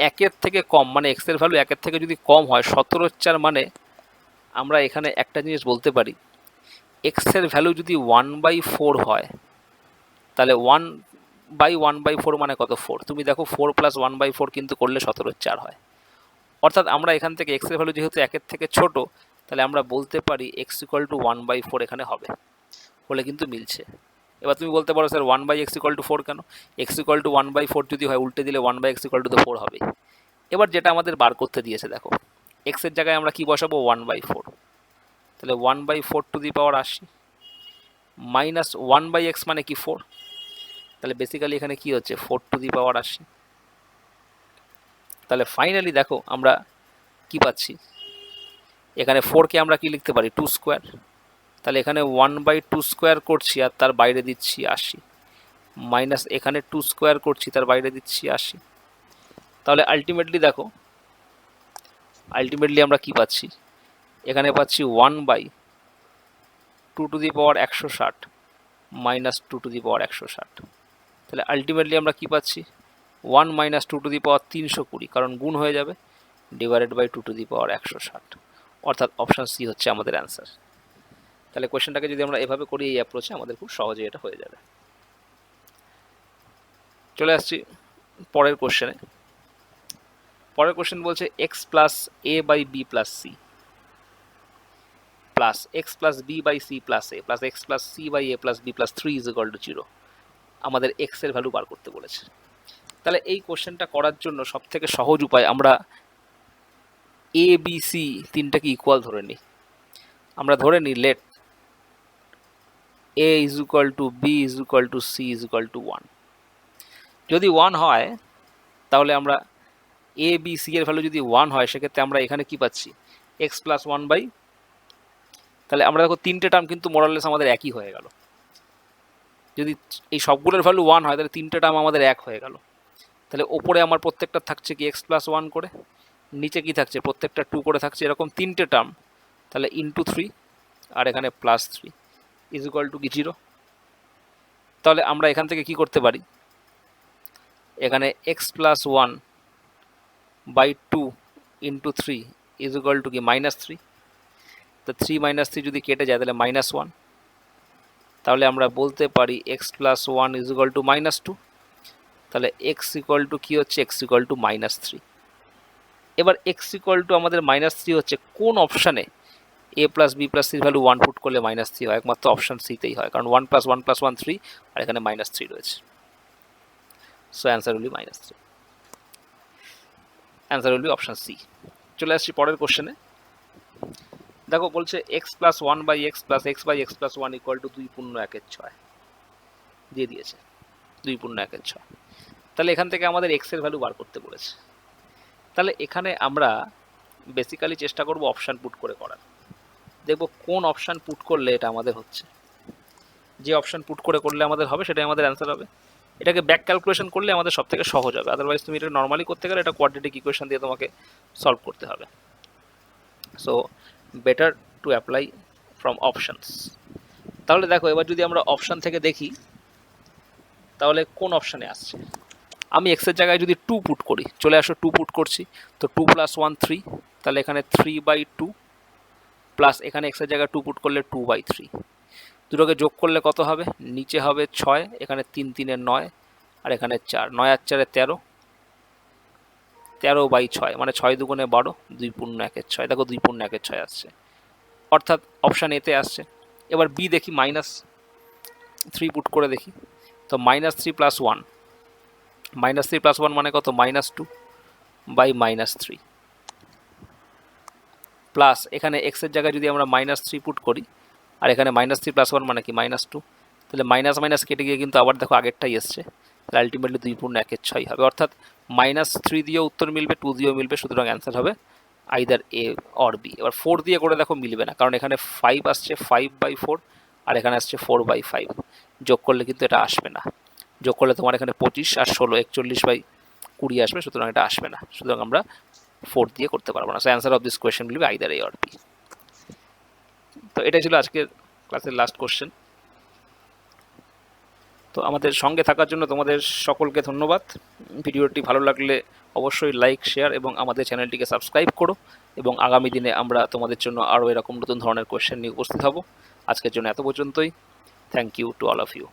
S1: 1 থেকে কম মানে এক্স এর ভ্যালু 1 থেকে যদি কম হয় 17/4 মানে আমরা এখানে একটা জিনিস বলতে পারি, এক্স এর ভ্যালু যদি 1/4 হয় তাহলে 1/1/4 মানে কত 4। তুমি দেখো 4 প্লাস 1/4 কিন্তু করলে 17/4 হয়, অর্থাৎ আমরা এখান থেকে এক্স এর ভ্যালু যেহেতু 1 থেকে ছোট, তাহলে আমরা বলতে পারি এক্স ইকুয়াল টু 1/4 এখানে হবে, হলে কিন্তু মিলছে। এবার তুমি বলতে পারো স্যার 1/x ইকুয়াল টু 4 কেন, এক্স ইকুয়াল টু 1/4 যদি হয় উল্টে দিলে 1/x ইকুয়াল টু 4 হবে। এবার যেটা আমাদের বার করতে দিয়েছে দেখো, এক্স এর জায়গায় আমরা কি বসাবো 1/4, তাহলে 1/4 two the power 80 minus 1/x মানে কি 4, তাহলে বেসিক্যালি এখানে কি হচ্ছে 4 টু দি পাওয়ার 80। তাহলে ফাইনালি দেখো আমরা কি পাচ্ছি, এখানে 4কে আমরা কি লিখতে পারি 2 স্কোয়ার, তাহলে এখানে 1/2 স্কোয়ার করছি আর তার বাইরে দিচ্ছি 80, মাইনাস এখানে 2 স্কোয়ার করছি তার বাইরে দিচ্ছি 80। তাহলে আলটিমেটলি দেখো, আলটিমেটলি আমরা কি পাচ্ছি, এখানে পাচ্ছি 1/2 মাইনাস 2 তাহলে আলটিমেটলি আমরা কি পাচ্ছি, 1 মাইনাস 2 কারণ গুণ হয়ে যাবে, ডিভাইডেড বাই 2 অর্থাৎ অপশান সি হচ্ছে আমাদের অ্যান্সার। তাহলে কোয়েশ্চেনটাকে যদি আমরা এভাবে করি, এই অ্যাপ্রোচে আমাদের খুব সহজে এটা হয়ে যাবে। চলে আসছি পরের কোশ্চেনে। পরের কোশ্চেন বলছে x plus A by B plus C plus x plus B by C plus A plus x plus C by A plus B plus 3 = 0। আমাদের এক্স এর ভ্যালু বার করতে বলেছে। তাহলে এই কোশ্চেনটা করার জন্য সব থেকে সহজ উপায়, আমরা এ বি সি তিনটাকে ইকুয়াল ধরে নিই। আমরা ধরে নিই লেট a = b = c = 1। যদি 1 হয় তাহলে আমরা a b c এর ভ্যালু যদি 1 হয়, সেক্ষেত্রে আমরা এখানে কি পাচ্ছি, x প্লাস 1 বাই, তাহলে আমরা দেখো তিনটে টার্ম কিন্তু মোরাললেস আমাদের একই হয়ে গেল। যদি এই সবগুলোর ভ্যালু 1 হয় তাহলে তিনটে টার্ম আমাদের এক হয়ে গেল। তাহলে ওপরে আমার প্রত্যেকটা থাকছে কি x প্লাস 1 করে, নিচে কি থাকছে প্রত্যেকটা 2 করে থাকছে, এরকম তিনটে টার্ম। তাহলে ইন্টু 3 আর এখানে প্লাস 3 = কি 0। তাহলে আমরা এখান থেকে কি করতে পারি, এখানে x প্লাস 1 বাই 2 ইন্টু 3 = কি -3। তো 3 - 3 যদি কেটে যায় তাহলে -1। তাহলে আমরা বলতে পারি x প্লাস 1 = -2। তাহলে x = কি হচ্ছে, x = -3। এবার x = আমাদের -3 হচ্ছে কোন অপশানে a প্লাস বি প্লাস সির ভ্যালু 1 পুট করলে -3 হয়, একমাত্র অপশান সিতেই হয়, কারণ 1 + 1 + 1 3 আর এখানে -3 রয়েছে। So answer will be -3, answer will be option C. চলে আসছি পরের কোশ্চেনে। দেখো বলছে x plus 1/x plus x by x plus 1 = 2.1/6 দিয়ে দিয়েছে, 2.1/6। তাহলে এখান থেকে আমাদের x এর ভ্যালু বার করতে বলেছে। তাহলে এখানে আমরা বেসিক্যালি চেষ্টা করব অপশান পুট করে করার। দেখব কোন অপশান পুট করলে এটা আমাদের হচ্ছে, যে অপশান পুট করে করলে আমাদের হবে সেটাই আমাদের অ্যান্সার হবে। এটাকে ব্যাক ক্যালকুলেশন করলে আমাদের সব থেকে সহজ হবে, আদারওয়াইজ তুমি এটা নর্মালি করতে গেলে এটা কোয়াড্রেটিক ইকুয়েশন দিয়ে তোমাকে সলভ করতে হবে। So better to apply from options. তাহলে দেখো এবার যদি আমরা অপশান থেকে দেখি তাহলে কোন অপশানে আসছে। আমি এক্সের জায়গায় যদি 2 পুট করি, চলে আসো 2 পুট করছি, তো 2 + 1 3, তাহলে এখানে 3/2 প্লাস এখানে এক্সের জায়গায় 2 পুট করলে 2/3। দুটোকে যোগ করলে কত হবে, নিচে হবে 6, এখানে 3 3 9 আর এখানে 4, 9 আর 4 13, 13/6 মানে 6 দুগুণে 12, 2.1/6। দেখো 2.1/6 আসছে, অর্থাৎ অপশান এতে আসছে। এবার বি দেখি, -3 পুট করে দেখি, তো -3 + 1, -3 + 1 মানে কত, -2/3 প্লাস এখানে x এর জায়গায় যদি আমরা -3 পুট করি আর এখানে -3 + 1 মানে কি -2, তাহলে মাইনাস মাইনাস কেটে গিয়ে কিন্তু আবার দেখো আগেরটাই এসছে, তাহলে আলটিমেটলি 2.1/6 হবে। অর্থাৎ -3 দিয়েও উত্তর মিলবে, 2 দিয়েও মিলবে, সুতরাং অ্যান্সার হবে আইদার এ অর বি। এবার 4 দিয়ে করে দেখো মিলবে না, কারণ এখানে 5 আসছে 5/4 আর এখানে আসছে 4/5, যোগ করলে কিন্তু এটা আসবে না। যোগ করলে তোমার এখানে 25 আর 16 41/20 আসবে, সুতরাং এটা আসবে না, সুতরাং আমরা 4 দিয়ে করতে পারবো না। So answer of this question will be either A or B. তো এটাই ছিল আজকের ক্লাসের লাস্ট কোয়েশ্চেন। তো আমাদের সঙ্গে থাকার জন্য তোমাদের সকলকে ধন্যবাদ। ভিডিওটি ভালো লাগলে অবশ্যই লাইক, শেয়ার এবং আমাদের চ্যানেলটিকে সাবস্ক্রাইব করো, এবং আগামী দিনে আমরা তোমাদের জন্য আরও এরকম নতুন ধরনের কোয়েশ্চেন নিয়ে উপস্থিত হব। আজকের জন্য এত পর্যন্তই। Thank you to all of you.